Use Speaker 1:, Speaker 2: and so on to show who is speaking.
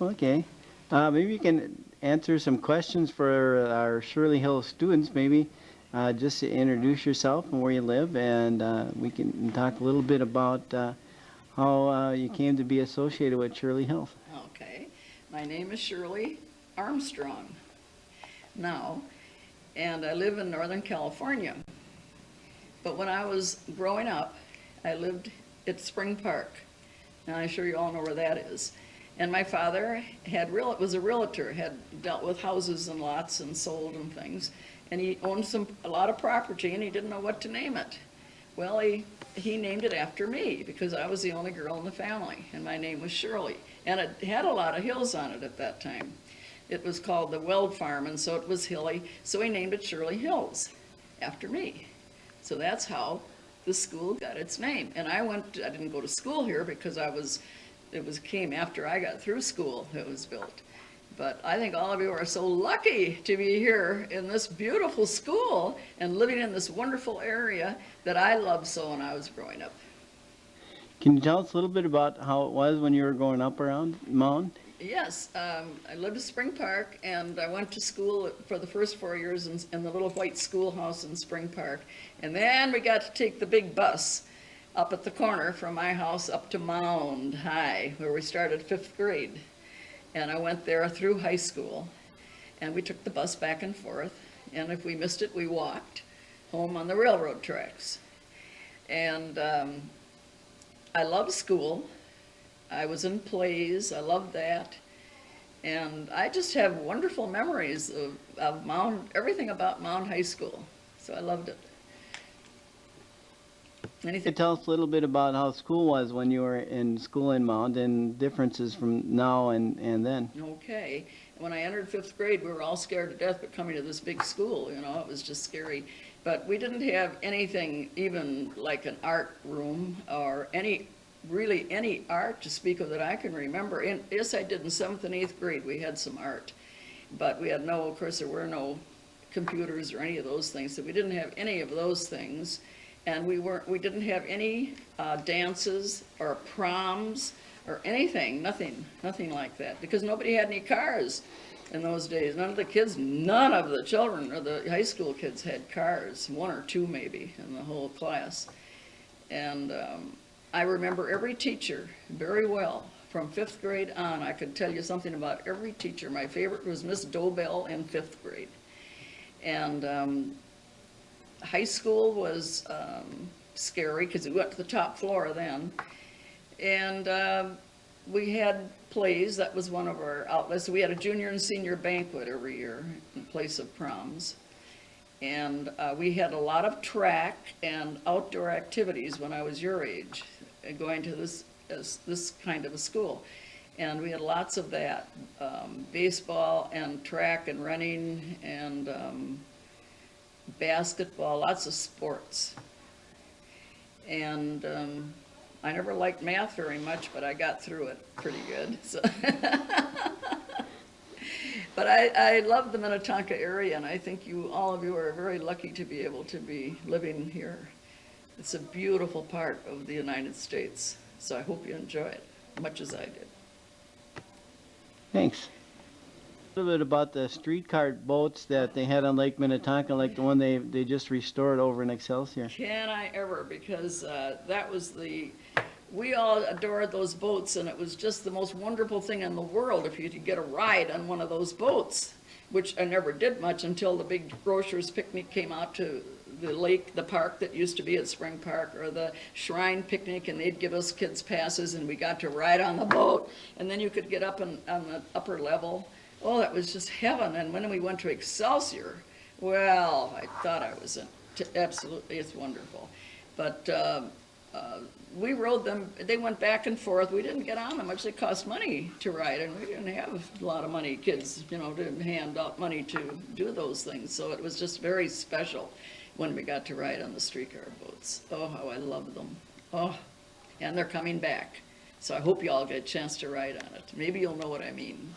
Speaker 1: Okay. Maybe you can answer some questions for our Shirley Hills students, maybe just to introduce yourself and where you live, and we can talk a little bit about how you came to be associated with Shirley Hills.
Speaker 2: Okay, my name is Shirley Armstrong now, and I live in Northern California. But when I was growing up, I lived at Spring Park, and I'm sure you all know where that is. And my father was a realtor, had dealt with houses and lots and sold and things, and he owned a lot of property, and he didn't know what to name it. Well, he named it after me because I was the only girl in the family, and my name was Shirley. And it had a lot of hills on it at that time. It was called the Weld Farm, and so it was hilly, so he named it Shirley Hills after me. So that's how the school got its name. And I didn't go to school here because it came after I got through school, it was built. But I think all of you are so lucky to be here in this beautiful school and living in this wonderful area that I loved so when I was growing up.
Speaker 1: Can you tell us a little bit about how it was when you were growing up around Mound?
Speaker 2: Yes, I lived in Spring Park, and I went to school for the first 4 years in the little white schoolhouse in Spring Park. And then we got to take the big bus up at the corner from my house up to Mound High, where we started 5th grade. And I went there through high school, and we took the bus back and forth. And if we missed it, we walked home on the railroad tracks. And I loved school. I was in plays, I loved that. And I just have wonderful memories of Mound, everything about Mound High School. So I loved it. Anything?
Speaker 1: Can you tell us a little bit about how school was when you were in school in Mound and differences from now and then?
Speaker 2: Okay. When I entered 5th grade, we were all scared to death, but coming to this big school, you know, it was just scary. But we didn't have anything even like an art room or really any art to speak of that I can remember. Yes, I did in 7th and 8th grade, we had some art, but we had of course there were no computers or any of those things, so we didn't have any of those things. And we didn't have any dances or proms or anything, nothing like that, because nobody had any cars in those days. None of the children or the high school kids had cars, 1 or 2 maybe in the whole class. And I remember every teacher very well from 5th grade on. I could tell you something about every teacher. My favorite was Miss Dobell in 5th grade. And high school was scary because we went to the top floor then. And we had plays. That was one of our outlets. We had a junior and senior banquet every year in place of proms. And we had a lot of track and outdoor activities when I was your age, going to this kind of a school. And we had lots of that, baseball and track and running and basketball, lots of sports. And I never liked math very much, but I got through it pretty good. So but I love the Minnetonka area, and I think all of you are very lucky to be able to be living here. It's a beautiful part of the United States, so I hope you enjoy it as much as I did.
Speaker 1: Thanks. A little bit about the streetcar boats that they had on Lake Minnetonka, like the one they just restored over in Excelsior.
Speaker 2: Can I ever, because that was we all adored those boats, and it was just the most wonderful thing in the world if you could get a ride on one of those boats, which I never did much until the big grocers picnic came out to the park that used to be at Spring Park, or the Shrine picnic, and they'd give us kids passes, and we got to ride on the boat, and then you could get up on the upper level. Oh, that was just heaven. And when we went to Excelsior, well, I thought I was absolutely, it's wonderful. But we rode them, they went back and forth. We didn't get on them much. They cost money to ride, and we didn't have a lot of money, kids, you know, to hand out money to do those things. So it was just very special when we got to ride on the streetcar boats. Oh, how I love them. Oh, and they're coming back. So I hope you all get a chance to ride on it. Maybe you'll know what I mean.